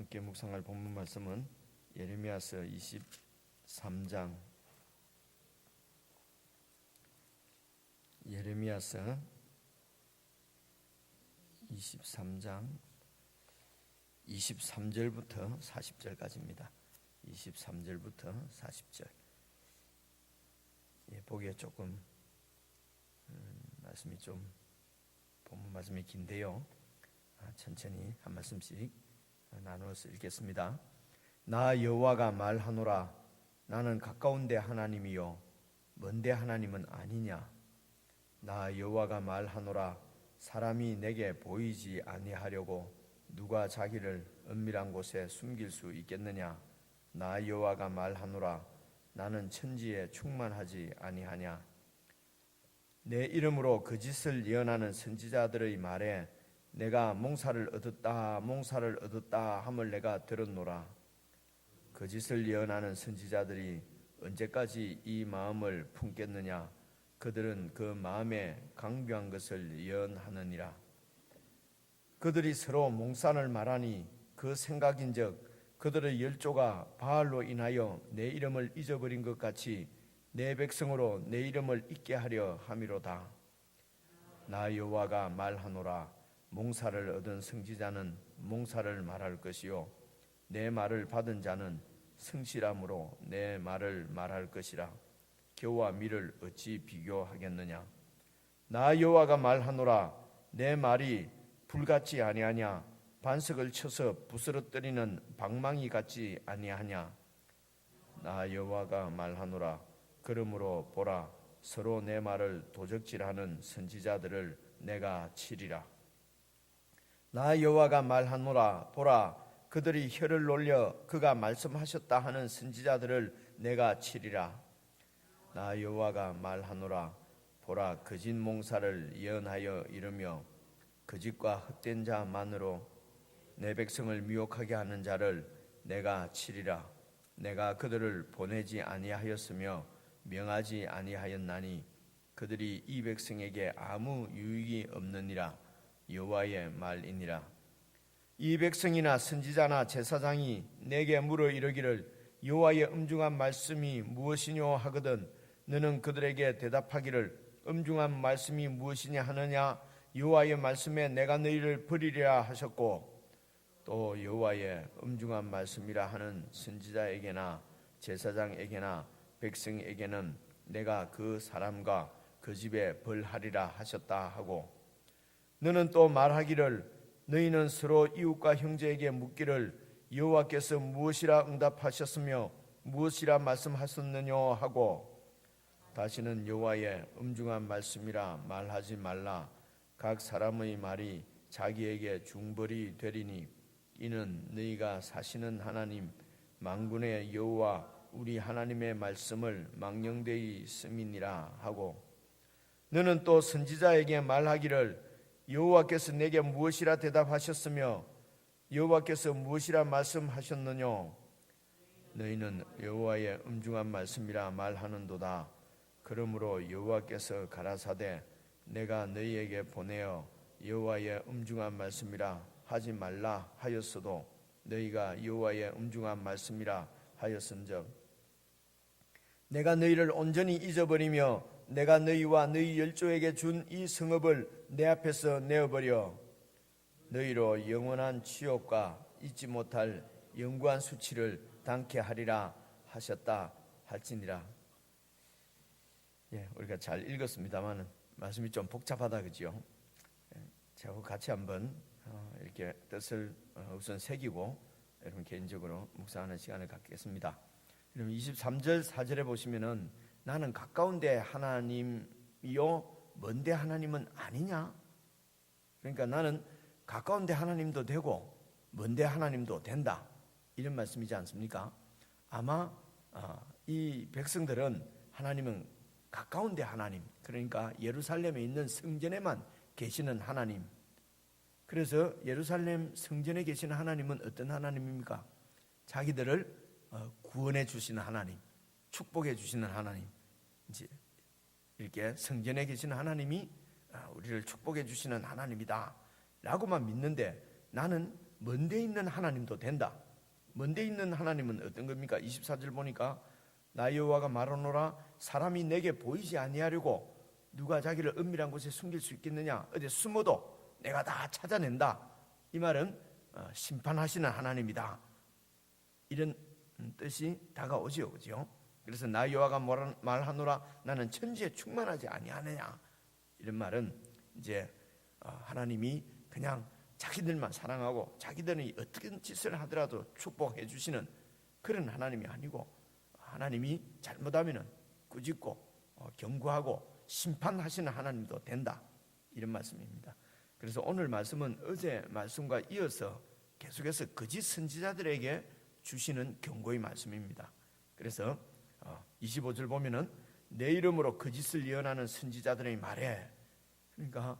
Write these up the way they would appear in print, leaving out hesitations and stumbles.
함께 묵상할 본문 말씀은 예레미야서 23장 예레미야서 23장 23절부터 40절까지입니다. 23절부터 40절. 보기에 조금 말씀이 좀 본문 말씀이 긴데요. 천천히 한 말씀씩 나누어서 읽겠습니다. 나 여호와가 말하노라. 나는 가까운데 하나님이요 먼데 하나님은 아니냐. 나 여호와가 말하노라. 사람이 내게 보이지 아니하려고 누가 자기를 은밀한 곳에 숨길 수 있겠느냐. 나 여호와가 말하노라. 나는 천지에 충만하지 아니하냐. 내 이름으로 거짓을 예언하는 선지자들의 말에 내가 몽사를 얻었다 함을 내가 들었노라. 거짓을 예언하는 선지자들이 언제까지 이 마음을 품겠느냐. 그들은 그 마음에 강교한 것을 예언하느니라. 그들이 서로 몽산을 말하니 그 생각인즉 그들의 열조가 바알로 인하여 내 이름을 잊어버린 것 같이 내 백성으로 내 이름을 잊게 하려 함이로다. 나 여호와가 말하노라. 몽사를 얻은 선지자는 몽사를 말할 것이요 내 말을 받은 자는 성실함으로 내 말을 말할 것이라. 겨와 밀을 어찌 비교하겠느냐. 나 여호와가 말하노라. 내 말이 불같지 아니하냐. 반석을 쳐서 부스러뜨리는 방망이 같지 아니하냐. 나 여호와가 말하노라. 그러므로 보라, 서로 내 말을 도적질하는 선지자들을 내가 치리라. 나 여호와가 말하노라. 보라, 그들이 혀를 놀려 그가 말씀하셨다 하는 선지자들을 내가 치리라. 나 여호와가 말하노라. 보라, 거짓 몽사를 예언하여 이르며 거짓과 헛된 자만으로 내 백성을 미혹하게 하는 자를 내가 치리라. 내가 그들을 보내지 아니하였으며 명하지 아니하였나니 그들이 이 백성에게 아무 유익이 없느니라. 여호와의 말이니라. 이 백성이나 선지자나 제사장이 내게 물어 이르기를 여호와의 엄중한 말씀이 무엇이뇨 하거든 너는 그들에게 대답하기를 엄중한 말씀이 무엇이냐 하느냐. 여호와의 말씀에 내가 너희를 버리리라 하셨고 또 여호와의 엄중한 말씀이라 하는 선지자에게나 제사장에게나 백성에게는 내가 그 사람과 그 집에 벌하리라 하셨다 하고 너는 또 말하기를 너희는 서로 이웃과 형제에게 묻기를 여호와께서 무엇이라 응답하셨으며 무엇이라 말씀하셨느냐 하고 다시는 여호와의 엄중한 말씀이라 말하지 말라. 각 사람의 말이 자기에게 중벌이 되리니 이는 너희가 사시는 하나님 만군의 여호와 우리 하나님의 말씀을 망령되이 씀이니라 하고 너는 또 선지자에게 말하기를 여호와께서 내게 무엇이라 대답하셨으며 여호와께서 무엇이라 말씀하셨느냐. 너희는 여호와의 엄중한 말씀이라 말하는도다. 그러므로 여호와께서 가라사대 내가 너희에게 보내어 여호와의 엄중한 말씀이라 하지 말라 하였어도 너희가 여호와의 엄중한 말씀이라 하였은즉 내가 너희를 온전히 잊어버리며 내가 너희와 너희 열조에게 준 이 성읍을 내 앞에서 내어버려 너희로 영원한 치욕과 잊지 못할 영구한 수치를 당케 하리라 하셨다 할지니라. 우리가 잘 읽었습니다만 말씀이 좀 복잡하다 그죠? 제가 같이 한번 이렇게 뜻을 우선 새기고 여러분 개인적으로 묵상하는 시간을 갖겠습니다. 여러분 23절 4절에 보시면은 나는 가까운데 하나님이요 먼데 하나님은 아니냐. 그러니까 나는 가까운데 하나님도 되고 먼데 하나님도 된다 이런 말씀이지 않습니까? 아마 이 백성들은 하나님은 가까운데 하나님, 그러니까 예루살렘에 있는 성전에만 계시는 하나님. 그래서 예루살렘 성전에 계시는 하나님은 어떤 하나님입니까? 자기들을 구원해 주시는 하나님, 축복해 주시는 하나님. 이제 이렇게 성전에 계시는 하나님이 우리를 축복해 주시는 하나님이다 라고만 믿는데 나는 먼데 있는 하나님도 된다. 먼데 있는 하나님은 어떤 겁니까? 24절 보니까 나 여호와가 말하노라 사람이 내게 보이지 아니하려고 누가 자기를 은밀한 곳에 숨길 수 있겠느냐? 어디 숨어도 내가 다 찾아낸다. 이 말은 심판하시는 하나님이다. 이런 뜻이 다가오지요, 그죠? 그래서 나 여호와가 말하노라 나는 천지에 충만하지 아니하느냐. 이런 말은 이제 하나님이 그냥 자기들만 사랑하고 자기들이 어떤 짓을 하더라도 축복해 주시는 그런 하나님이 아니고 하나님이 잘못하면 꾸짖고 경고하고 심판하시는 하나님도 된다. 이런 말씀입니다. 그래서 오늘 말씀은 어제 말씀과 이어서 계속해서 거짓 선지자들에게 주시는 경고의 말씀입니다. 그래서 25절 보면은 내 이름으로 거짓을 예언하는 선지자들의 말에, 그러니까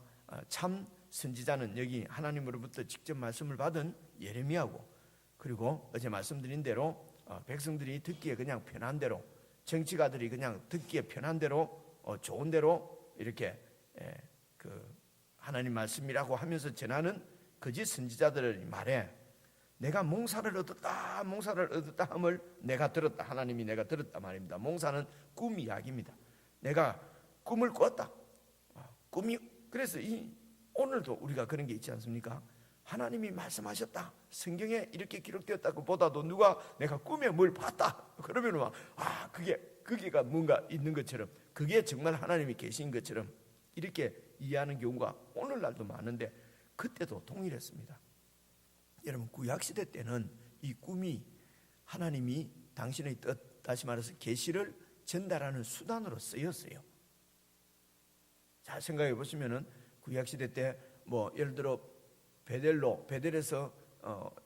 참 선지자는 여기 하나님으로부터 직접 말씀을 받은 예레미야고, 그리고 어제 말씀드린 대로 백성들이 듣기에 그냥 편한 대로, 정치가들이 그냥 듣기에 편한 대로 좋은 대로 이렇게 그 하나님 말씀이라고 하면서 전하는 거짓 선지자들의 말에 내가 몽사를 얻었다 함을 내가 들었다. 하나님이 내가 들었다 말입니다. 몽사는 꿈 이야기입니다. 내가 꿈을 꿨다. 꿈이, 그래서 오늘도 우리가 그런 게 있지 않습니까? 하나님이 말씀하셨다. 성경에 이렇게 기록되었다고 보다도 누가 내가 꿈에 뭘 봤다. 그러면 막 그게가 뭔가 있는 것처럼, 그게 정말 하나님이 계신 것처럼 이렇게 이해하는 경우가 오늘날도 많은데 그때도 동일했습니다. 여러분, 구약시대 때는 이 꿈이 하나님이 당신의 뜻, 다시 말해서 계시를 전달하는 수단으로 쓰였어요. 잘 생각해 보시면은 구약시대 때 뭐 예를 들어 베델에서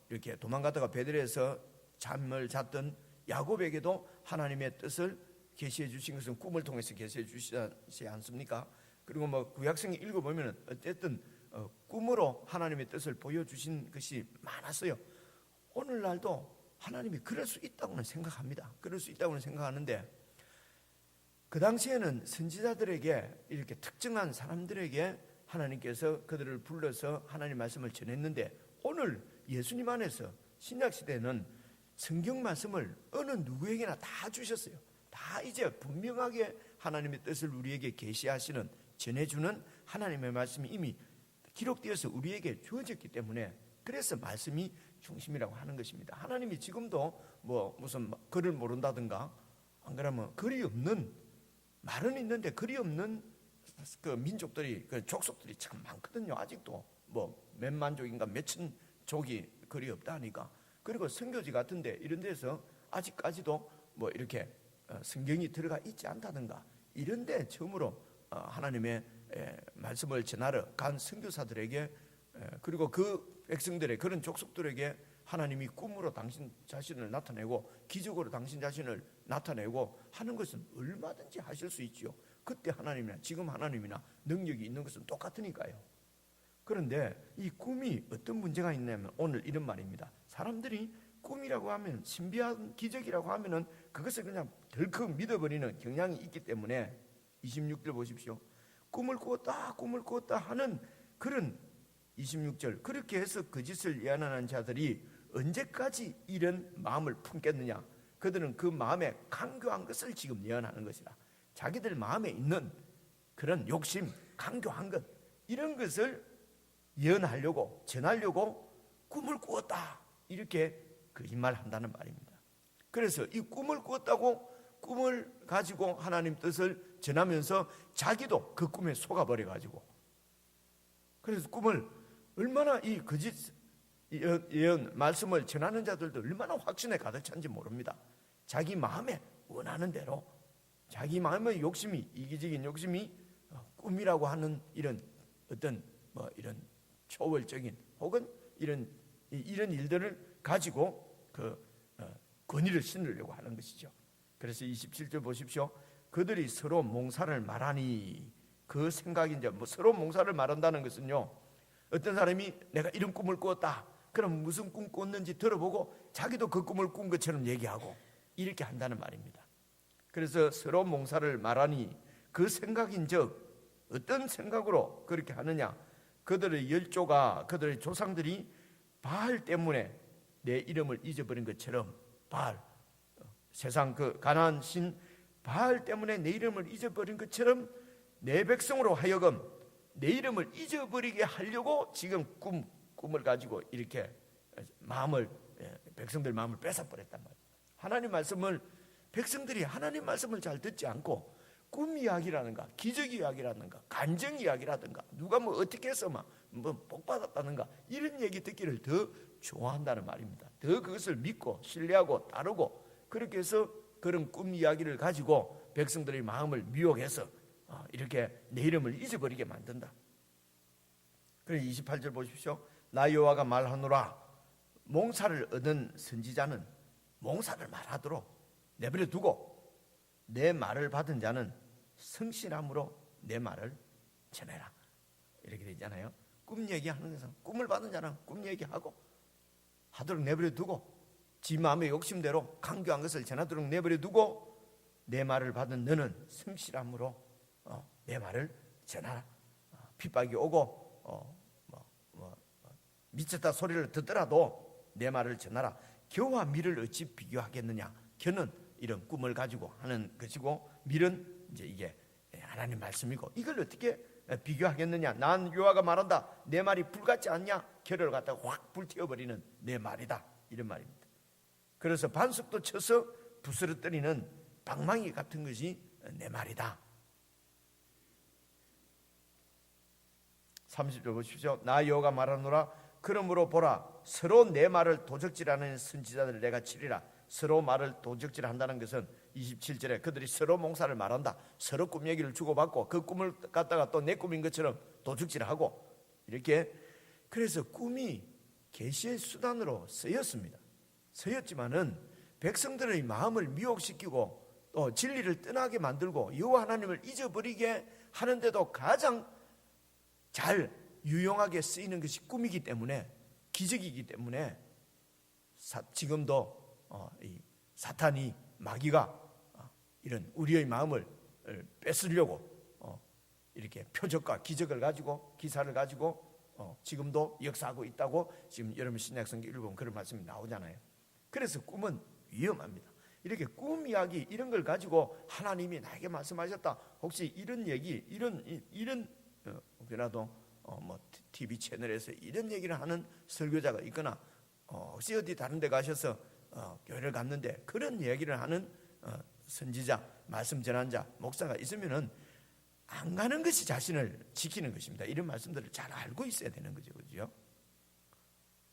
이렇게 도망가다가 베델에서 잠을 잤던 야곱에게도 하나님의 뜻을 계시해 주신 것은 꿈을 통해서 계시해 주시지 않습니까? 그리고 뭐 구약성에 읽어보면 어쨌든 꿈으로 하나님의 뜻을 보여주신 것이 많았어요. 오늘날도 하나님이 그럴 수 있다고는 생각합니다. 그럴 수 있다고는 생각하는데 그 당시에는 선지자들에게, 이렇게 특정한 사람들에게 하나님께서 그들을 불러서 하나님 말씀을 전했는데, 오늘 예수님 안에서 신약시대는 성경 말씀을 어느 누구에게나 다 주셨어요. 다 이제 분명하게 하나님의 뜻을 우리에게 계시하시는, 전해주는 하나님의 말씀이 이미 기록되어서 우리에게 주어졌기 때문에, 그래서 말씀이 중심이라고 하는 것입니다. 하나님이 지금도 뭐 무슨 글을 모른다든가, 안 그러면 글이 없는, 말은 있는데 글이 없는 그 민족들이, 그 족속들이 참 많거든요. 아직도 뭐 몇만 족인가 몇천 족이 글이 없다 하니까. 그리고 선교지 같은데 이런 데서 아직까지도 뭐 이렇게 성경이 들어가 있지 않다든가, 이런데 처음으로 하나님의 말씀을 전하러 간 선교사들에게, 그리고 그 백성들의 그런 족속들에게 하나님이 꿈으로 당신 자신을 나타내고 기적으로 당신 자신을 나타내고 하는 것은 얼마든지 하실 수 있지요. 그때 하나님이나 지금 하나님이나 능력이 있는 것은 똑같으니까요. 그런데 이 꿈이 어떤 문제가 있냐면 오늘 이런 말입니다. 사람들이 꿈이라고 하면, 신비한 기적이라고 하면은 그것을 그냥 덜컥 믿어버리는 경향이 있기 때문에 26절 보십시오. 꿈을 꾸었다 하는 그런 26절, 그렇게 해서 거짓을 예언하는 자들이 언제까지 이런 마음을 품겠느냐. 그들은 그 마음에 강교한 것을 지금 예언하는 것이라. 자기들 마음에 있는 그런 욕심, 강교한 것, 이런 것을 예언하려고, 전하려고 꿈을 꾸었다, 이렇게 거짓말한다는 말입니다. 그래서 이 꿈을 꾸었다고 꿈을 가지고 하나님 뜻을 전하면서 자기도 그 꿈에 속아버려가지고, 그래서 꿈을 얼마나 이 거짓 예언 말씀을 전하는 자들도 얼마나 확신에 가득 찬지 모릅니다. 자기 마음에 원하는 대로, 자기 마음의 욕심이, 이기적인 욕심이 꿈이라고 하는 이런 어떤 뭐 이런 초월적인 혹은 이런 일들을 가지고 그 권위를 신으려고 하는 것이죠. 그래서 27절 보십시오. 그들이 서로 몽사를 말하니, 그 생각이 이제 뭐 서로 몽사를 말한다는 것은요, 어떤 사람이 내가 이런 꿈을 꾸었다, 그럼 무슨 꿈 꿨는지 들어보고 자기도 그 꿈을 꾼 것처럼 얘기하고 이렇게 한다는 말입니다. 그래서 서로 몽사를 말하니 그 생각인즉, 어떤 생각으로 그렇게 하느냐, 그들의 열조가, 그들의 조상들이 바알 때문에 내 이름을 잊어버린 것처럼, 바알, 세상 그 가나안 신 바알 때문에 내 이름을 잊어버린 것처럼 내 백성으로 하여금 내 이름을 잊어버리게 하려고 지금 꿈을 가지고 이렇게 백성들 마음을 뺏어버렸단 말이에요. 하나님 말씀을, 백성들이 하나님 말씀을 잘 듣지 않고 꿈 이야기라든가 기적 이야기라든가 간증 이야기라든가 누가 뭐 어떻게 해서 뭐 복 받았다든가 이런 얘기 듣기를 더 좋아한다는 말입니다. 더 그것을 믿고 신뢰하고 따르고, 그렇게 해서 그런 꿈 이야기를 가지고 백성들의 마음을 미혹해서 이렇게 내 이름을 잊어버리게 만든다. 그래서 28절 보십시오. 나 여호와가 말하노라. 몽사를 얻은 선지자는 몽사를 말하도록 내버려 두고 내 말을 받은 자는 성실함으로 내 말을 전해라. 이렇게 되잖아요. 꿈 얘기하는 것은 꿈을 받은 자는 꿈 얘기하고 하도록 내버려 두고, 지 마음의 욕심대로 강교한 것을 전하도록 내버려 두고, 내 말을 받은 너는 성실함으로 내 말을 전하라. 핍박이 오고 미쳤다 소리를 듣더라도 내 말을 전하라. 겨와 밀을 어찌 비교하겠느냐. 겨는 이런 꿈을 가지고 하는 것이고, 밀은 이제 이게 하나님 말씀이고, 이걸 어떻게 비교하겠느냐. 난 여호와가 말한다. 내 말이 불 같지 않냐. 겨를 갖다가 확 불태워버리는 내 말이다. 이런 말입니다. 그래서 반석도 쳐서 부스러뜨리는 방망이 같은 것이 내 말이다. 30절 보십시오. 나 여호와가 말하노라. 그러므로 보라, 서로 내 말을 도적질하는 선지자들을 내가 치리라. 서로 말을 도적질한다는 것은 27절에 그들이 서로 몽사를 말한다. 서로 꿈 얘기를 주고받고 그 꿈을 갖다가 또 내 꿈인 것처럼 도적질하고 이렇게. 그래서 꿈이 계시의 수단으로 쓰였습니다. 쓰였지만은 백성들의 마음을 미혹시키고 또 진리를 떠나게 만들고 여호와 하나님을 잊어버리게 하는데도 가장 잘 유용하게 쓰이는 것이 꿈이기 때문에, 기적이기 때문에 지금도 이 사탄이, 마귀가 이런 우리의 마음을 뺏으려고 이렇게 표적과 기적을 가지고, 기사를 가지고 지금도 역사하고 있다고 지금 여러분 신약성경 읽어보면 그런 말씀이 나오잖아요. 그래서 꿈은 위험합니다. 이렇게 꿈 이야기 이런 걸 가지고 하나님이 나에게 말씀하셨다, 혹시 이런 얘기, 이런 혹시라도 뭐 TV 채널에서 이런 얘기를 하는 설교자가 있거나 혹시 어디 다른 데 가셔서 교회를 갔는데 그런 얘기를 하는 선지자, 말씀 전환자, 목사가 있으면은 안 가는 것이 자신을 지키는 것입니다. 이런 말씀들을 잘 알고 있어야 되는 거죠. 그죠?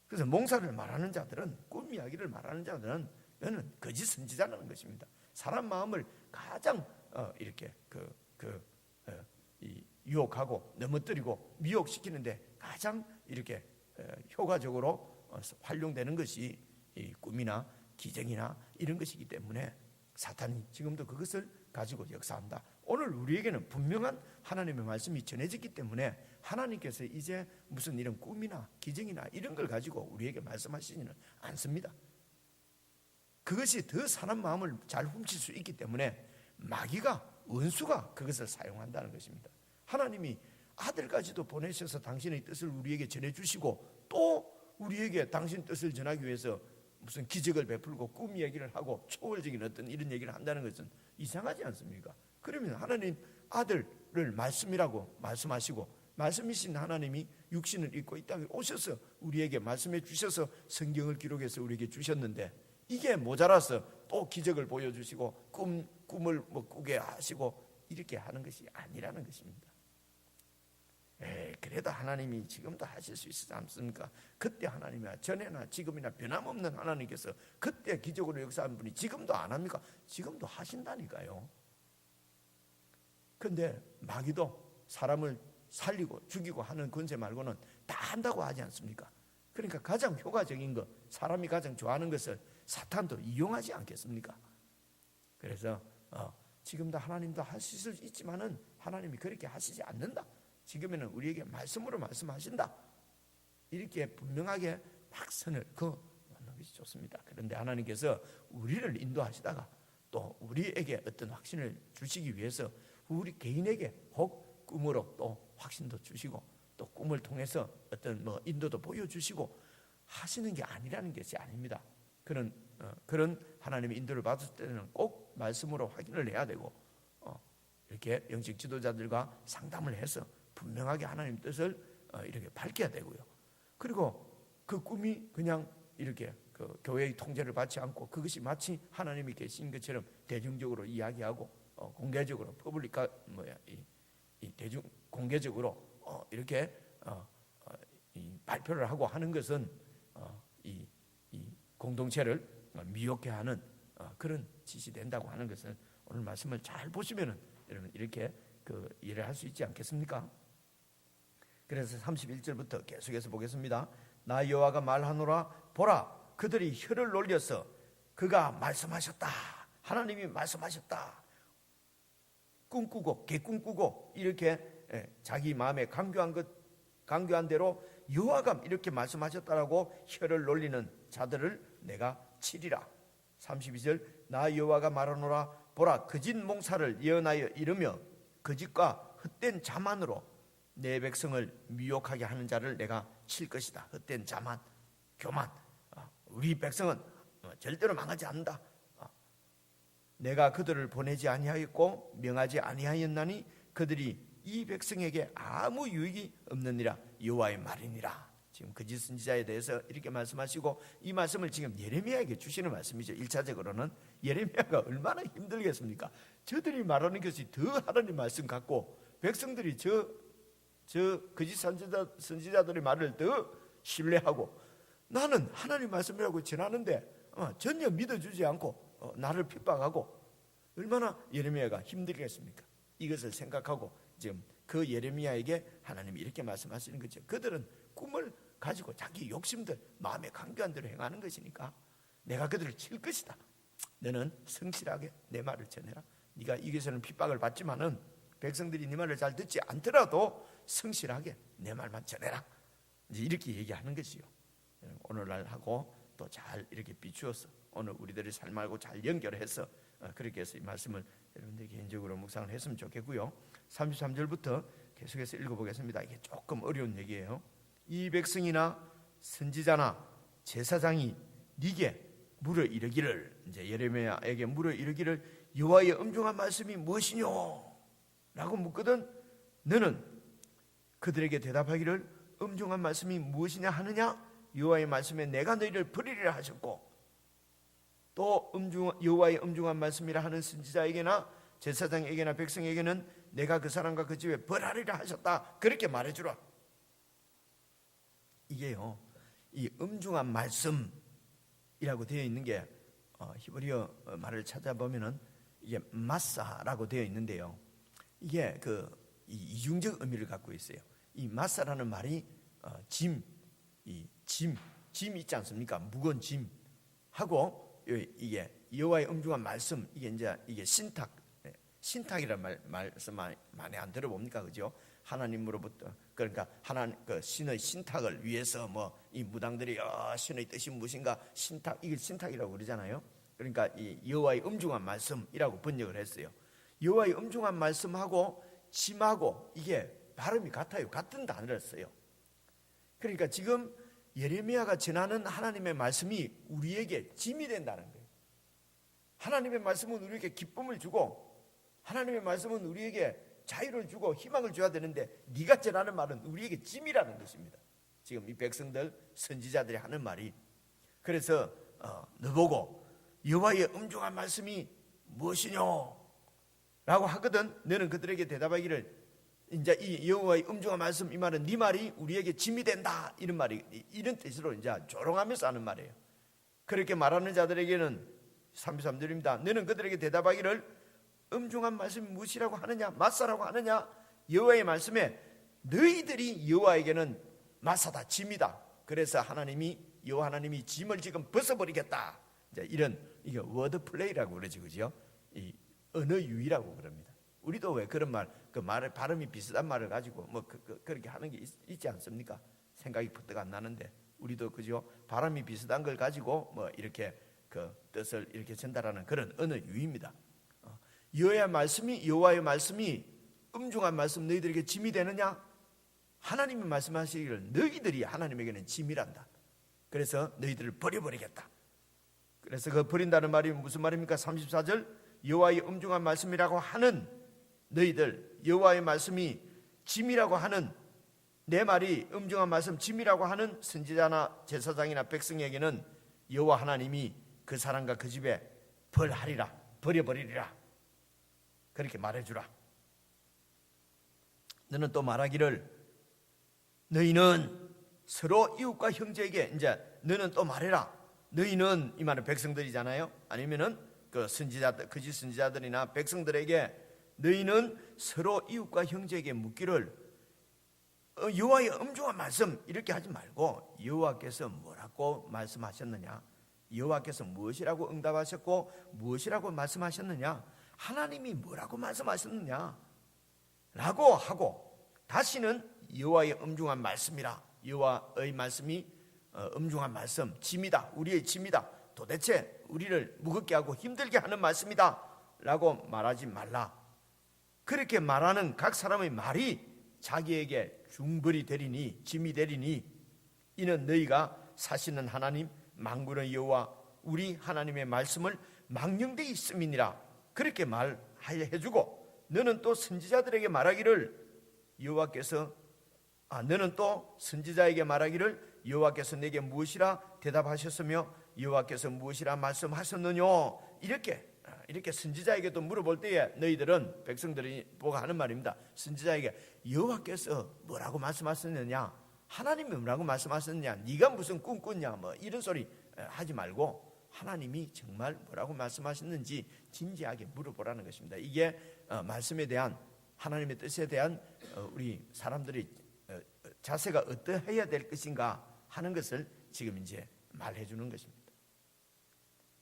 그래서 몽사를 말하는 자들은, 꿈 이야기를 말하는 자들은 이거는 거짓 선지자라는 것입니다. 사람 마음을 가장 이렇게 유혹하고 넘어뜨리고 미혹시키는데 가장 이렇게 효과적으로 활용되는 것이 이 꿈이나 기적이나 이런 것이기 때문에 사탄이 지금도 그것을 가지고 역사한다. 오늘 우리에게는 분명한 하나님의 말씀이 전해졌기 때문에 하나님께서 이제 무슨 이런 꿈이나 기적이나 이런 걸 가지고 우리에게 말씀하시지는 않습니다. 그것이 더 사람 마음을 잘 훔칠 수 있기 때문에 마귀가, 원수가 그것을 사용한다는 것입니다. 하나님이 아들까지도 보내셔서 당신의 뜻을 우리에게 전해주시고 또 우리에게 당신 뜻을 전하기 위해서 무슨 기적을 베풀고 꿈 얘기를 하고 초월적인 어떤 이런 얘기를 한다는 것은 이상하지 않습니까? 그러면 하나님 아들을 말씀이라고 말씀하시고, 말씀이신 하나님이 육신을 입고 이 땅에 오셔서 우리에게 말씀해 주셔서 성경을 기록해서 우리에게 주셨는데, 이게 모자라서 또 기적을 보여주시고 꿈을 꾸게 하시고 이렇게 하는 것이 아니라는 것입니다. 그래도 하나님이 지금도 하실 수 있지 않습니까? 그때 하나님이 전에나 지금이나 변함없는 하나님께서 그때 기적으로 역사한 분이 지금도 안 합니까? 지금도 하신다니까요. 그런데 마귀도 사람을 살리고 죽이고 하는 권세 말고는 다 한다고 하지 않습니까? 그러니까 가장 효과적인 것, 사람이 가장 좋아하는 것을 사탄도 이용하지 않겠습니까? 그래서 지금도 하나님도 하실 수 있지만은 하나님이 그렇게 하시지 않는다. 지금에는 우리에게 말씀으로 말씀하신다. 이렇게 분명하게 딱 선을 그어놓는 것이 좋습니다. 그런데 하나님께서 우리를 인도하시다가 또 우리에게 어떤 확신을 주시기 위해서 우리 개인에게 혹 꿈으로 또 확신도 주시고 또 꿈을 통해서 어떤 인도도 보여주시고 하시는 게 아니라는 것이 아닙니다. 그런 하나님의 인도를 받을 때는 꼭 말씀으로 확인을 해야 되고 이렇게 영적 지도자들과 상담을 해서 분명하게 하나님 뜻을 이렇게 밝혀야 되고요. 그리고 그 꿈이 그냥 이렇게 그 교회의 통제를 받지 않고 그것이 마치 하나님이 계신 것처럼 대중적으로 이야기하고 공개적으로 대중 공개적으로 이렇게 발표를 하고 하는 것은 이 공동체를 미혹해 하는 그런 짓이 된다고 하는 것을 오늘 말씀을 잘 보시면은 여러분 이렇게 이해를 할 수 있지 않겠습니까? 그래서 31절부터 계속해서 보겠습니다. 나 여호와가 말하노라 보라 그들이 혀를 놀려서 그가 말씀하셨다. 하나님이 말씀하셨다. 꿈꾸고 개꿈꾸고 이렇게 자기 마음에 강교한 대로 여호와가 이렇게 말씀하셨다라고 혀를 놀리는 자들을 내가 치리라. 32절 나 여호와가 말하노라 보라 거짓 몽사를 예언하여 이르며 거짓과 헛된 자만으로 내 백성을 미혹하게 하는 자를 내가 칠 것이다. 헛된 자만, 교만. 우리 백성은 절대로 망하지 않는다. 내가 그들을 보내지 아니하였고 명하지 아니하였나니 그들이 이 백성에게 아무 유익이 없느니라. 여호와의 말이니라. 지금 거짓 선지자에 대해서 이렇게 말씀하시고 이 말씀을 지금 예레미야에게 주시는 말씀이죠. 1차적으로는 예레미야가 얼마나 힘들겠습니까? 저들이 말하는 것이 더 하나님 말씀 같고 백성들이 저 거짓 선지자들의 말을 더 신뢰하고 나는 하나님 말씀이라고 전하는데 전혀 믿어주지 않고 나를 핍박하고 얼마나 예레미야가 힘들겠습니까? 이것을 생각하고 지금 그 예레미야에게 하나님이 이렇게 말씀하시는 거죠. 그들은 꿈을 가지고 자기 욕심들 마음에 강교한 대로 행하는 것이니까 내가 그들을 칠 것이다. 너는 성실하게 내 말을 전해라. 네가 이것에는 핍박을 받지만은 백성들이 네 말을 잘 듣지 않더라도 성실하게 내 말만 전해라. 이제 이렇게 얘기하는 것이요. 오늘날하고 또 잘 이렇게 비추어서 오늘 우리들의 삶하고 잘 연결해서 그렇게 해서 이 말씀을 여러분들 개인적으로 묵상을 했으면 좋겠고요. 33절부터 계속해서 읽어보겠습니다. 이게 조금 어려운 얘기예요. 이 백성이나 선지자나 제사장이 네게 물어 이르기를, 이제 예레미야에게 물어 이르기를 여호와의 엄중한 말씀이 무엇이뇨? 라고 묻거든 너는 그들에게 대답하기를 엄중한 말씀이 무엇이냐 하느냐? 여호와의 말씀에 내가 너희를 버리리라 하셨고 또 여호와의 엄중한 말씀이라 하는 선지자에게나 제사장에게나 백성에게는 내가 그 사람과 그 집에 벌하리라 하셨다. 그렇게 말해주라. 이게요, 이 엄중한 말씀이라고 되어 있는 게 히브리어 말을 찾아보면은 이게 마사라고 되어 있는데요. 이게 이중적 의미를 갖고 있어요. 이 마사라는 말이 짐 있지 않습니까? 무거운 짐 하고 이게 여호와의 엄중한 말씀 이게 신탁이라는 말씀 많이 안 들어봅니까? 그죠? 하나님으로부터 그러니까 하나님 신의 신탁을 위해서 이 무당들이 신의 뜻이 무엇인가 이게 신탁이라고 그러잖아요. 그러니까 이 여호와의 엄중한 말씀이라고 번역을 했어요. 여호와의 엄중한 말씀하고 짐하고 이게 발음이 같아요. 같은 단어를 써요. 그러니까 지금 예레미야가 전하는 하나님의 말씀이 우리에게 짐이 된다는 거예요. 하나님의 말씀은 우리에게 기쁨을 주고 하나님의 말씀은 우리에게 자유를 주고 희망을 줘야 되는데 네가 전하는 말은 우리에게 짐이라는 것입니다. 지금 이 백성들 선지자들이 하는 말이. 그래서 너보고 여호와의 엄중한 말씀이 무엇이뇨? 라고 하거든 너는 그들에게 대답하기를 이제 이 여호와의 엄중한 말씀 이 말은 네 말이 우리에게 짐이 된다 이런 뜻으로 이제 조롱하면서 하는 말이에요. 그렇게 말하는 자들에게는 33절입니다. 너는 그들에게 대답하기를 엄중한 말씀이 무엇이라고 하느냐? 마사라고 하느냐? 여호와의 말씀에 너희들이 여호와에게는 마사다, 짐이다. 그래서 여호와 하나님이 짐을 지금 벗어버리겠다. 이제 이게 워드 플레이라고 그러지, 그죠? 이 언어 유희라고 그럽니다. 우리도 왜 그런 말의 발음이 비슷한 말을 가지고 그렇게 하는 게 있지 않습니까? 생각이 퍼뜩 안 나는데 우리도 그죠? 발음이 비슷한 걸 가지고 이렇게 그 뜻을 이렇게 전달하는 그런 언어 유희입니다. 여호와의 말씀이 엄중한 말씀 너희들에게 짐이 되느냐? 하나님이 말씀하시기를 너희들이 하나님에게는 짐이란다. 그래서 너희들을 버려버리겠다. 그래서 그 버린다는 말이 무슨 말입니까? 34절 여호와의 엄중한 말씀이라고 하는 너희들, 여호와의 말씀이 짐이라고 하는, 내 말이 엄중한 말씀 짐이라고 하는 선지자나 제사장이나 백성에게는 여호와 하나님이 그 사람과 그 집에 벌하리라, 버려버리리라, 그렇게 말해주라. 너는 또 말하기를 너희는 서로 이웃과 형제에게, 이제 너는 또 말해라. 너희는 이 말은 백성들이잖아요. 아니면은 그 선지자들, 거짓 선지자들이나 백성들에게 너희는 서로 이웃과 형제에게 묻기를 여호와의 엄중한 말씀 이렇게 하지 말고 여호와께서 뭐라고 말씀하셨느냐, 여호와께서 무엇이라고 응답하셨고 무엇이라고 말씀하셨느냐, 하나님이 뭐라고 말씀하셨느냐 라고 하고, 다시는 여호와의 엄중한 말씀이라, 여호와의 말씀이 엄중한 말씀, 짐이다, 우리의 짐이다, 도대체 우리를 무겁게 하고 힘들게 하는 말씀이다 라고 말하지 말라. 그렇게 말하는 각 사람의 말이 자기에게 중벌이 되리니, 짐이 되리니, 이는 너희가 사시는 하나님 만군의 여호와 우리 하나님의 말씀을 망령되이 있음이니라. 그렇게 말해주고, 너는 또 선지자들에게 말하기를 여호와께서 너는 또 선지자에게 말하기를 여호와께서 내게 무엇이라 대답하셨으며 여호와께서 무엇이라 말씀하셨느냐, 이렇게 선지자에게도 물어볼 때에 너희들은, 백성들이 보고 하는 말입니다. 선지자에게 여호와께서 뭐라고 말씀하셨느냐, 하나님이 뭐라고 말씀하셨느냐, 네가 무슨 꿈 꿨냐, 뭐 이런 소리 하지 말고 하나님이 정말 뭐라고 말씀하셨는지 진지하게 물어보라는 것입니다. 이게 말씀에 대한, 하나님의 뜻에 대한 우리 사람들이 자세가 어떠해야 될 것인가 하는 것을 지금 이제 말해 주는 것입니다.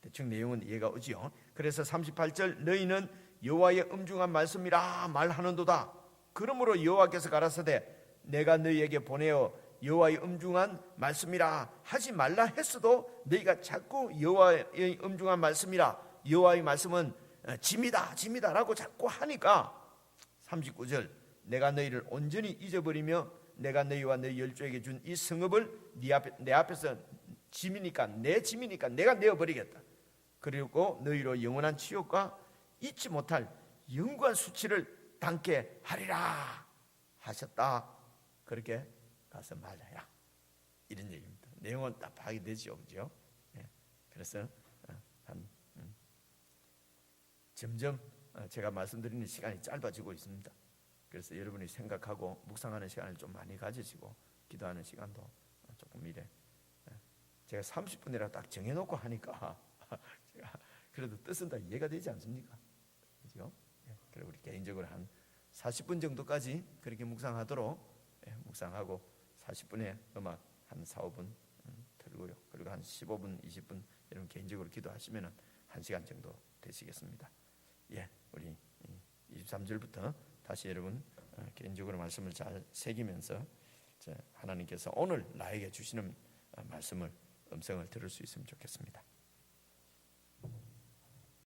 대충 내용은 이해가 오지요. 그래서 38절 너희는 여호와의 엄중한 말씀이라 말하는도다. 그러므로 여호와께서 가라사대 내가 너희에게 보내어 여호와의 엄중한 말씀이라 하지 말라 했어도 너희가 자꾸 여호와의 엄중한 말씀이라, 여호와의 말씀은 짐이다 라고 자꾸 하니까 39절 내가 너희를 온전히 잊어버리며 내가 너희와 너희 열조에게 준 이 성읍을 내 앞에서 짐이니까, 내 짐이니까 내가 내어버리겠다. 그리고 너희로 영원한 치욕과 잊지 못할 영구한 수치를 당케 하리라 하셨다. 그렇게 가서 말해라, 이런 얘기입니다. 내용은 딱 파악이 되죠, 그죠? 네. 그래서 점점 제가 말씀드리는 시간이 짧아지고 있습니다. 그래서 여러분이 생각하고 묵상하는 시간을 좀 많이 가지시고 기도하는 시간도 조금 이래, 제가 30분이라 딱 정해놓고 하니까 제가 그래도 뜻은 다 이해가 되지 않습니까? 그죠? 그리고 우리 개인적으로 한 40분 정도까지 그렇게 묵상하도록 묵상하고 40분에 음악 한 4, 5분 틀고요. 그리고 한 15분, 20분 여러분 개인적으로 기도하시면 1시간 정도 되시겠습니다. 우리 23절부터 다시 여러분 개인적으로 말씀을 잘 새기면서 하나님께서 오늘 나에게 주시는 말씀을, 음성을 들을 수 있으면 좋겠습니다.